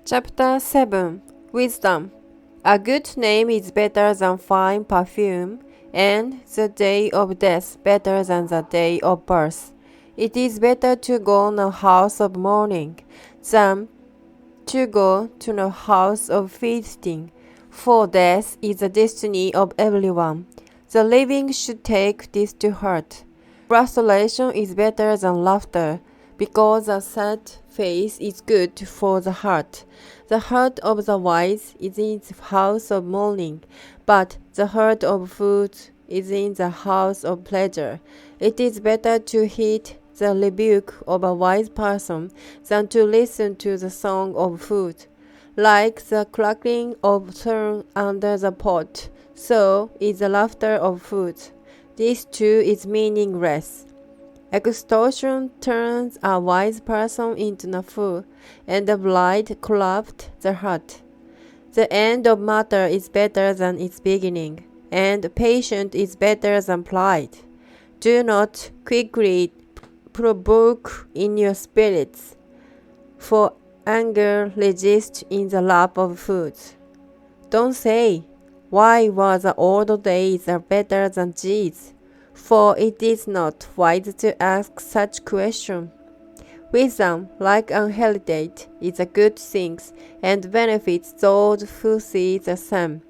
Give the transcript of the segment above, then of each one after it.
Chapter 7 Wisdom. A good name is better than fine perfume, and the day of death better than the day of birth. It is better to go to a house of mourning than to go to a house of feasting, for death is the destiny of everyone. The living should take this to heart. Frustration is better than laughter, because a sad face is good for the heart. The heart of the wise is in the house of mourning, but the heart of fools is in the house of pleasure. It is better to heed the rebuke of a wise person than to listen to the song of fools. Like the crackling of thorn under the pot, so is the laughter of fools. This too is meaningless. Extortion turns a wise person into a fool, and the blind corrupt the heart. The end of matter is better than its beginning, and patience is better than pride. Do not quickly provoke in your spirits, for anger resists in the lap of food. Don't say, "Why was the old days are better than these?" For it is not wise to ask such question. Wisdom, like an heritage, is a good thing, and benefits those who see the same.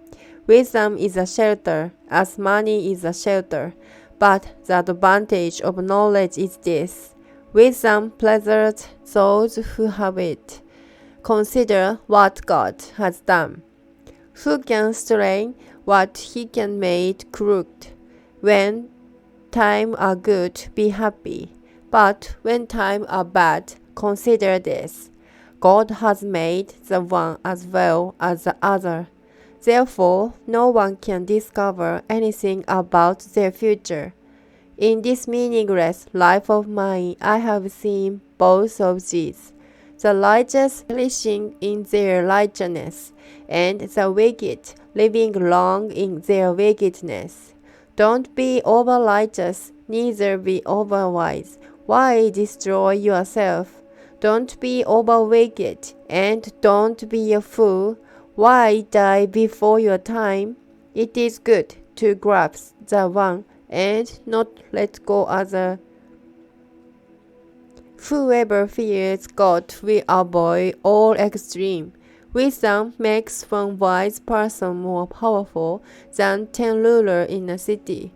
Wisdom is a shelter, as money is a shelter. But the advantage of knowledge is this: wisdom pleases those who have it. Consider what God has done. Who can strain what he can make crooked? When times are good, be happy. But when times are bad, consider this: God has made the one as well as the other. Therefore, no one can discover anything about their future. In this meaningless life of mine, I have seen both of these: the righteous perishing in their righteousness, and the wicked living long in their wickedness. Don't be over-righteous, neither be over-wise. Why destroy yourself? Don't be over-wicked, and don't be a fool. Why die before your time? It is good to grasp the one and not let go other. Whoever fears God will avoid all extreme. Wisdom makes one wise person more powerful than 10 rulers in a city.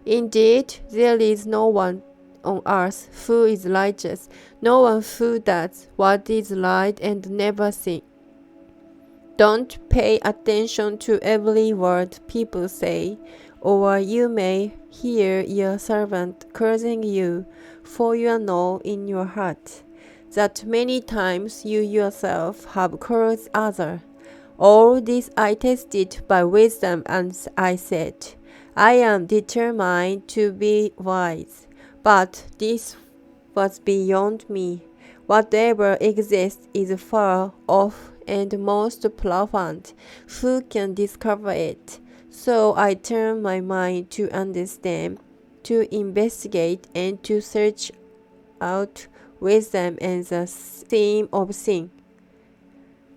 Indeed, there is no one on earth who is righteous, no one who does what is right and never sin. Don't pay attention to every word people say, or you may hear your servant cursing you, for you know in your heart that many times you yourself have cursed others. All this I tested by wisdom, and I said, I am determined to be wise. But this was beyond me. Whatever exists is far off and most profound. Who can discover it? So I turned my mind to understand, to investigate, and to search out wisdom and the theme of sin,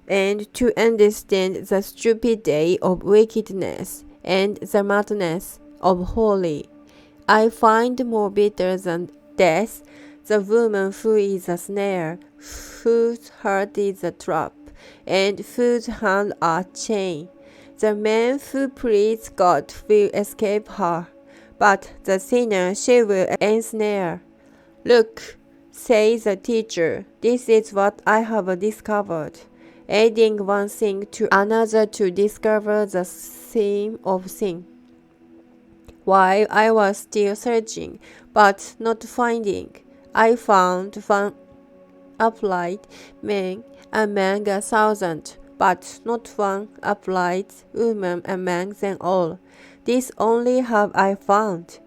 and to understand the stupidity of wickedness and the madness of folly. I find more bitter than death the woman who is a snare, whose heart is a trap, and whose hand a chain. The man who pleases God will escape her, but the sinner she will ensnare. Look, says the teacher, this is what I have discovered, adding one thing to another to discover the theme of sin. While I was still searching, but not finding, I found one upright man among 1,000, but not one upright woman among them all. This only have I found: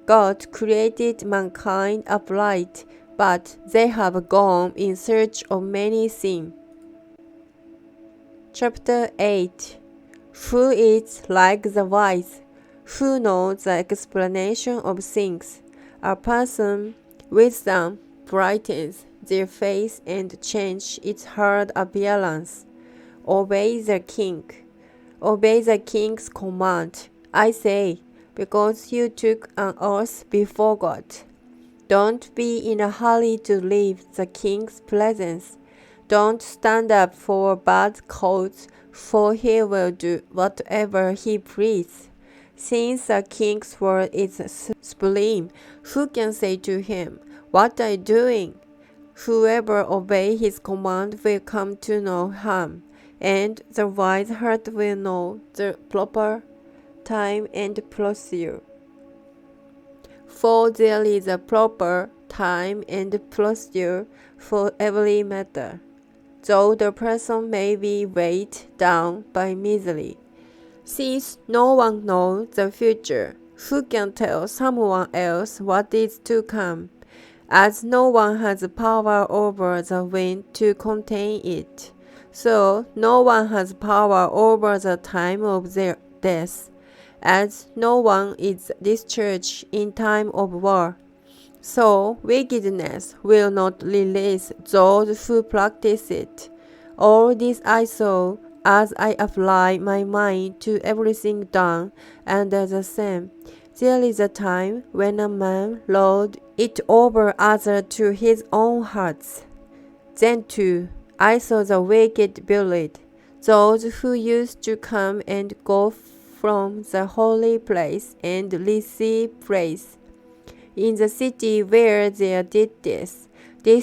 God created mankind upright, but they have gone in search of many things. Chapter 8 Who is like the wise? Who knows the explanation of things? A person wisdom brightens their face and changes its hard appearance. obey the king. Obey the king's command, I say, because you took an oath before God. Don't be in a hurry to leave the king's presence. Don't stand up for a bad cause, for he will do whatever he pleases. Since the king's word is supreme, who can say to him, "What are you doing?" Whoever obeys his command will come to no harm, and the wise heart will know the proper time and procedure. For there is a proper time and procedure for every matter, though the person may be weighed down by misery. Since no one knows the future, who can tell someone else what is to come? As no one has power over the wind to contain it, so no one has power over the time of their death. As no one is discharged in time of war, so wickedness will not release those who practice it. All this I saw as I apply my mind to everything done under the sun. There is a time when a man lords it over others to his own hearts. Then too I saw the wicked buried, those who used to come and go from the holy place and receive praise. In the city where they did this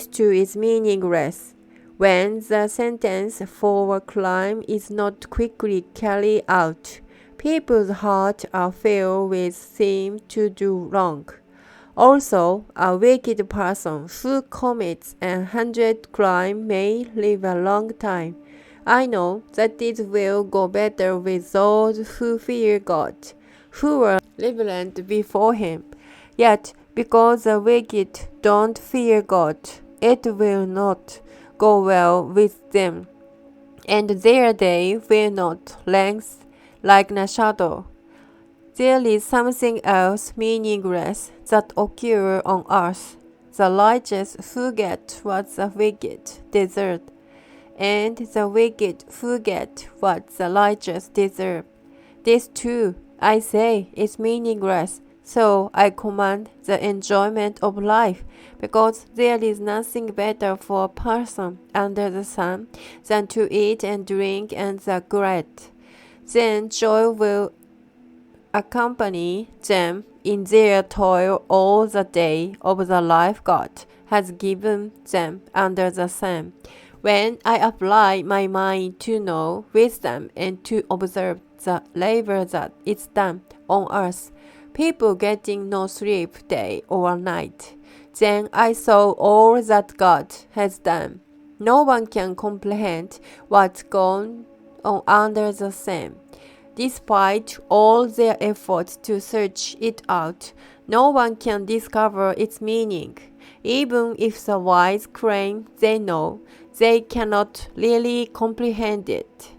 too is meaningless. When the sentence for a crime is not quickly carried out, people's hearts are filled with sin to do wrong. Also, a wicked person who commits 100 crimes may live a long time. I know that it will go better with those who fear God, who are reverent before Him. Yet, because the wicked don't fear God, it will not go well with them, and their day will not lengthen like a shadow. There is something else meaningless that occurs on earth. The righteous forget what the wicked deserve, and the wicked forget what the righteous deserve. This too, I say, is meaningless. So I command the enjoyment of life, because there is nothing better for a person under the sun than to eat and drink and the glad. Then joy will accompany them in their toil all the day of the life God has given them under the sun. When I apply my mind to know wisdom and to observe the labor that is done on earth, people getting no sleep day or night, then I saw all that God has done. No one can comprehend what's going on under the sun. Despite all their efforts to search it out, no one can discover its meaning. Even if the wise claim they know, they cannot really comprehend it.